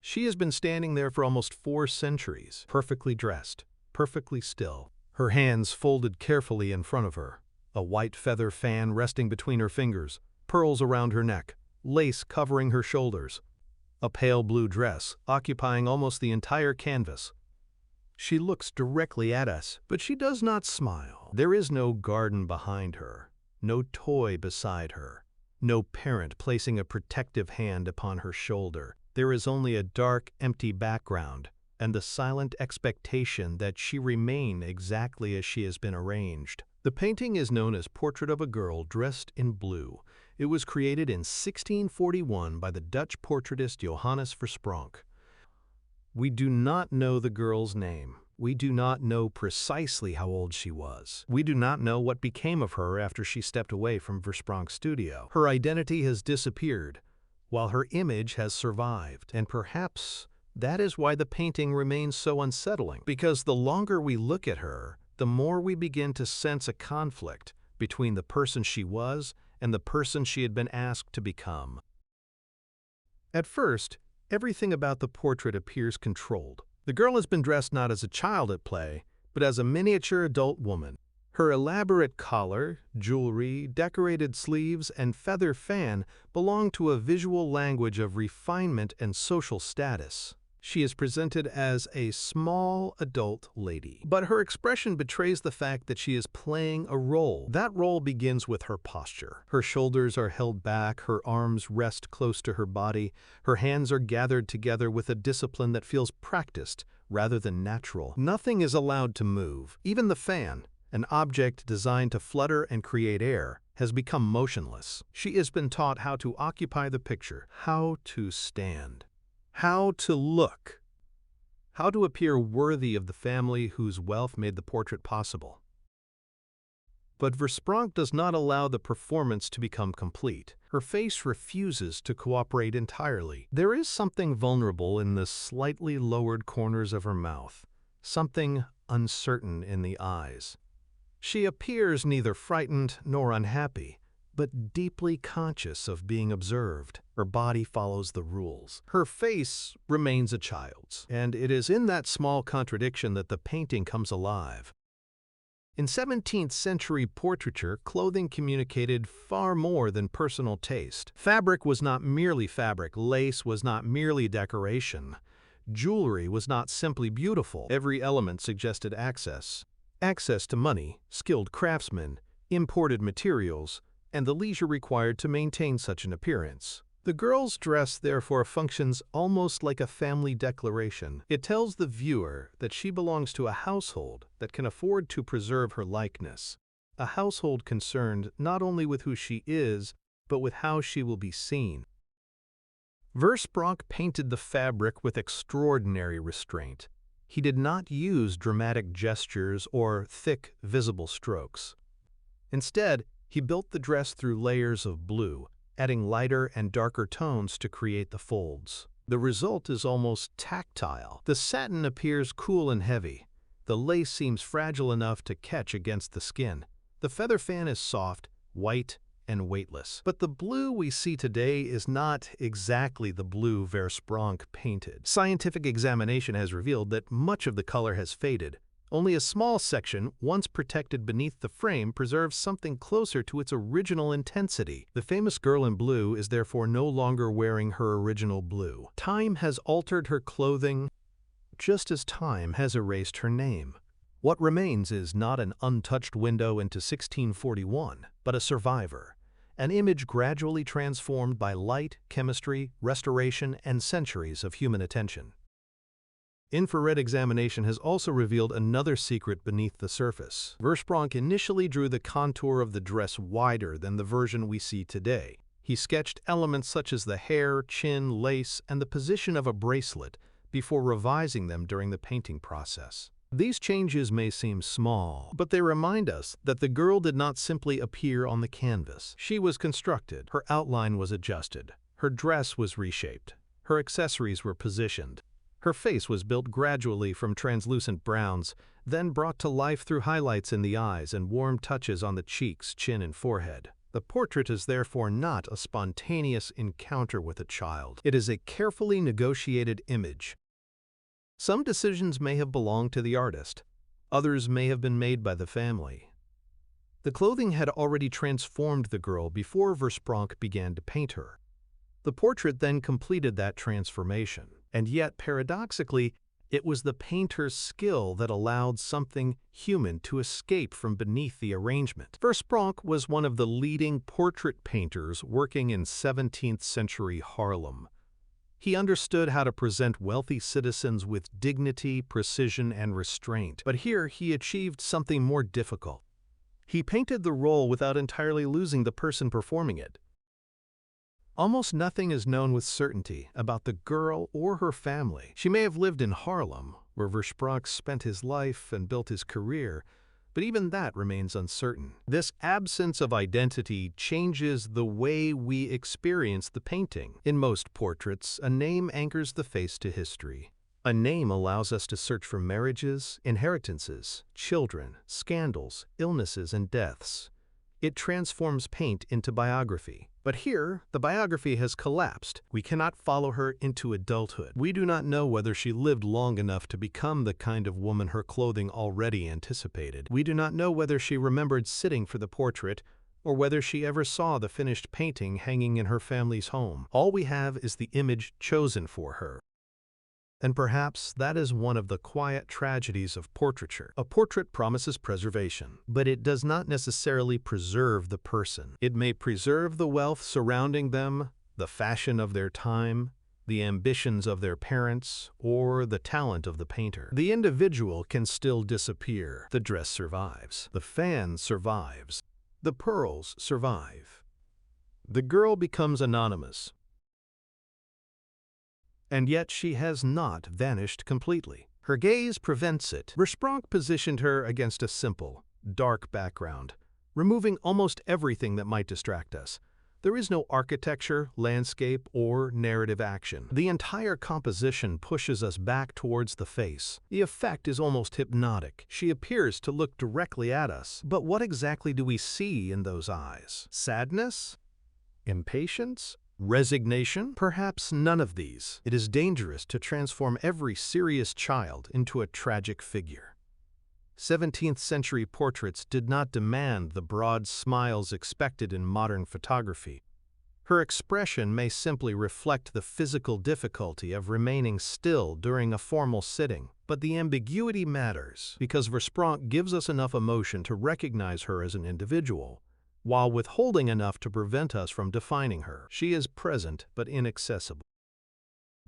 She has been standing there for almost 4 centuries, perfectly dressed, perfectly still, her hands folded carefully in front of her, a white feather fan resting between her fingers, pearls around her neck, lace covering her shoulders, a pale blue dress occupying almost the entire canvas. She looks directly at us, but she does not smile. There is no garden behind her, no toy beside her, no parent placing a protective hand upon her shoulder. There is only a dark, empty background and the silent expectation that she remain exactly as she has been arranged. The painting is known as Portrait of a Girl Dressed in Blue. It was created in 1641 by the Dutch portraitist Johannes Verspronck. We do not know the girl's name. We do not know precisely how old she was. We do not know what became of her after she stepped away from Verspronck's studio. Her identity has disappeared, while her image has survived. And perhaps that is why the painting remains so unsettling, because the longer we look at her, the more we begin to sense a conflict between the person she was and the person she had been asked to become. At first, everything about the portrait appears controlled. The girl has been dressed not as a child at play, but as a miniature adult woman. Her elaborate collar, jewelry, decorated sleeves, and feather fan belong to a visual language of refinement and social status. She is presented as a small adult lady, but her expression betrays the fact that she is playing a role. That role begins with her posture. Her shoulders are held back, her arms rest close to her body, her hands are gathered together with a discipline that feels practiced rather than natural. Nothing is allowed to move. Even the fan, an object designed to flutter and create air, has become motionless. She has been taught how to occupy the picture, how to stand, how to look, how to appear worthy of the family whose wealth made the portrait possible. But Verspronck does not allow the performance to become complete. Her face refuses to cooperate entirely. There is something vulnerable in the slightly lowered corners of her mouth, something uncertain in the eyes. She appears neither frightened nor unhappy, but deeply conscious of being observed. Her body follows the rules. Her face remains a child's, and it is in that small contradiction that the painting comes alive. In 17th century portraiture, clothing communicated far more than personal taste. Fabric was not merely fabric, lace was not merely decoration. Jewelry was not simply beautiful. Every element suggested access. Access to money, skilled craftsmen, imported materials, and the leisure required to maintain such an appearance. The girl's dress therefore functions almost like a family declaration. It tells the viewer that she belongs to a household that can afford to preserve her likeness, a household concerned not only with who she is, but with how she will be seen. Verspronck painted the fabric with extraordinary restraint. He did not use dramatic gestures or thick, visible strokes. Instead, he built the dress through layers of blue, adding lighter and darker tones to create the folds. The result is almost tactile. The satin appears cool and heavy. The lace seems fragile enough to catch against the skin. The feather fan is soft, white, and weightless. But the blue we see today is not exactly the blue Verspronck painted. Scientific examination has revealed that much of the color has faded. Only a small section, once protected beneath the frame, preserves something closer to its original intensity. The famous girl in blue is therefore no longer wearing her original blue. Time has altered her clothing, just as time has erased her name. What remains is not an untouched window into 1641, but a survivor, an image gradually transformed by light, chemistry, restoration, and centuries of human attention. Infrared examination has also revealed another secret beneath the surface. Verspronck initially drew the contour of the dress wider than the version we see today. He sketched elements such as the hair, chin, lace, and the position of a bracelet before revising them during the painting process. These changes may seem small, but they remind us that the girl did not simply appear on the canvas. She was constructed, her outline was adjusted, her dress was reshaped, her accessories were positioned. Her face was built gradually from translucent browns, then brought to life through highlights in the eyes and warm touches on the cheeks, chin, and forehead. The portrait is therefore not a spontaneous encounter with a child. It is a carefully negotiated image. Some decisions may have belonged to the artist. Others may have been made by the family. The clothing had already transformed the girl before Verspronck began to paint her. The portrait then completed that transformation. And yet, paradoxically, it was the painter's skill that allowed something human to escape from beneath the arrangement. Verspronck was one of the leading portrait painters working in 17th century Haarlem. He understood how to present wealthy citizens with dignity, precision, and restraint. But here he achieved something more difficult. He painted the role without entirely losing the person performing it. Almost nothing is known with certainty about the girl or her family. She may have lived in Haarlem, where Verspronck spent his life and built his career, but even that remains uncertain. This absence of identity changes the way we experience the painting. In most portraits, a name anchors the face to history. A name allows us to search for marriages, inheritances, children, scandals, illnesses, and deaths. It transforms paint into biography. But here, the biography has collapsed. We cannot follow her into adulthood. We do not know whether she lived long enough to become the kind of woman her clothing already anticipated. We do not know whether she remembered sitting for the portrait, or whether she ever saw the finished painting hanging in her family's home. All we have is the image chosen for her. And perhaps that is one of the quiet tragedies of portraiture. A portrait promises preservation, but it does not necessarily preserve the person. It may preserve the wealth surrounding them, the fashion of their time, the ambitions of their parents, or the talent of the painter. The individual can still disappear. The dress survives. The fan survives. The pearls survive. The girl becomes anonymous. And yet she has not vanished completely. Her gaze prevents it. Verspronck positioned her against a simple, dark background, removing almost everything that might distract us. There is no architecture, landscape, or narrative action. The entire composition pushes us back towards the face. The effect is almost hypnotic. She appears to look directly at us. But what exactly do we see in those eyes? Sadness? Impatience? Resignation? Perhaps none of these. It is dangerous to transform every serious child into a tragic figure. 17th century portraits did not demand the broad smiles expected in modern photography. Her expression may simply reflect the physical difficulty of remaining still during a formal sitting. But the ambiguity matters, because Verspronck gives us enough emotion to recognize her as an individual, while withholding enough to prevent us from defining her. She is present but inaccessible.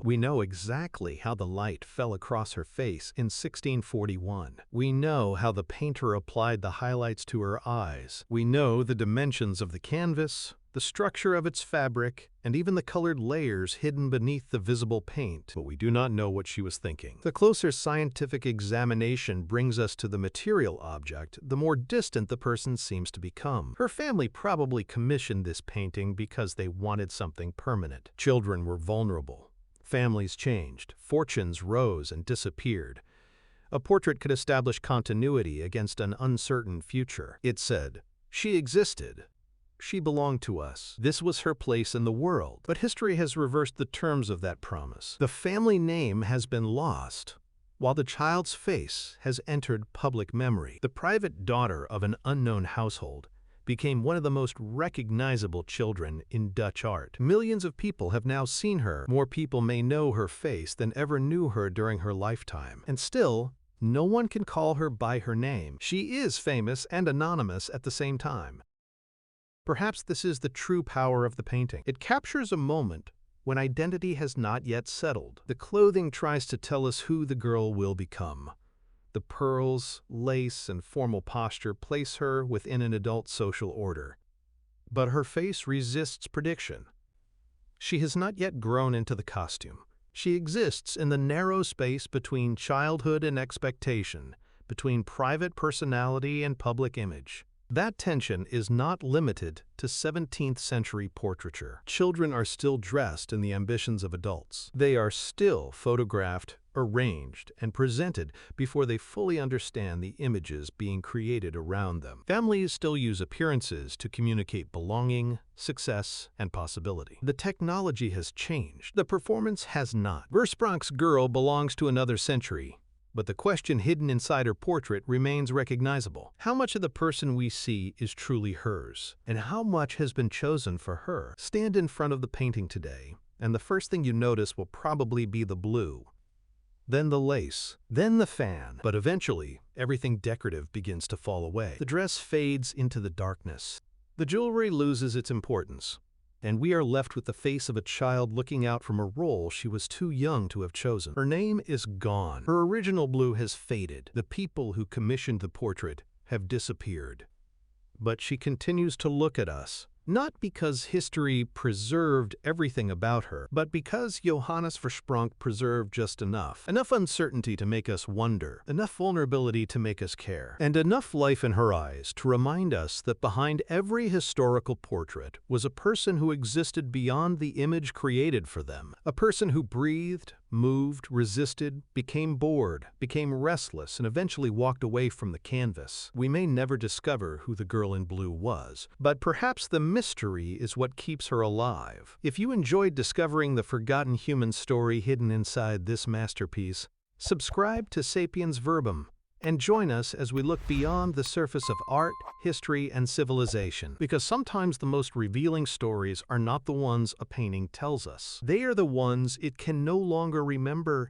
We know exactly how the light fell across her face in 1641. We know how the painter applied the highlights to her eyes. We know the dimensions of the canvas, the structure of its fabric, and even the colored layers hidden beneath the visible paint. But we do not know what she was thinking. The closer scientific examination brings us to the material object, the more distant the person seems to become. Her family probably commissioned this painting because they wanted something permanent. Children were vulnerable. Families changed, fortunes rose and disappeared. A portrait could establish continuity against an uncertain future. It said, "She existed. She belonged to us. This was her place in the world." But history has reversed the terms of that promise. The family name has been lost, while the child's face has entered public memory. The private daughter of an unknown household became one of the most recognizable children in Dutch art. Millions of people have now seen her. More people may know her face than ever knew her during her lifetime. And still, no one can call her by her name. She is famous and anonymous at the same time. Perhaps this is the true power of the painting. It captures a moment when identity has not yet settled. The clothing tries to tell us who the girl will become. The pearls, lace, and formal posture place her within an adult social order. But her face resists prediction. She has not yet grown into the costume. She exists in the narrow space between childhood and expectation, between private personality and public image. That tension is not limited to 17th century portraiture. Children are still dressed in the ambitions of adults. They are still photographed arranged, and presented before they fully understand the images being created around them. Families still use appearances to communicate belonging, success, and possibility. The technology has changed. The performance has not. Verspronck's girl belongs to another century, but the question hidden inside her portrait remains recognizable. How much of the person we see is truly hers, and how much has been chosen for her? Stand in front of the painting today, and the first thing you notice will probably be the blue, then the lace, then the fan. But eventually, everything decorative begins to fall away. The dress fades into the darkness. The jewelry loses its importance, and we are left with the face of a child looking out from a role she was too young to have chosen. Her name is gone. Her original blue has faded. The people who commissioned the portrait have disappeared. But she continues to look at us, not because history preserved everything about her, but because Johannes Verspronck preserved just enough. Enough uncertainty to make us wonder, enough vulnerability to make us care, and enough life in her eyes to remind us that behind every historical portrait was a person who existed beyond the image created for them. A person who breathed, moved, resisted, became bored, became restless, and eventually walked away from the canvas. We may never discover who the girl in blue was, but perhaps the mystery is what keeps her alive. If you enjoyed discovering the forgotten human story hidden inside this masterpiece, subscribe to Sapiens Verbum and join us as we look beyond the surface of art, history, and civilization. Because sometimes the most revealing stories are not the ones a painting tells us. They are the ones it can no longer remember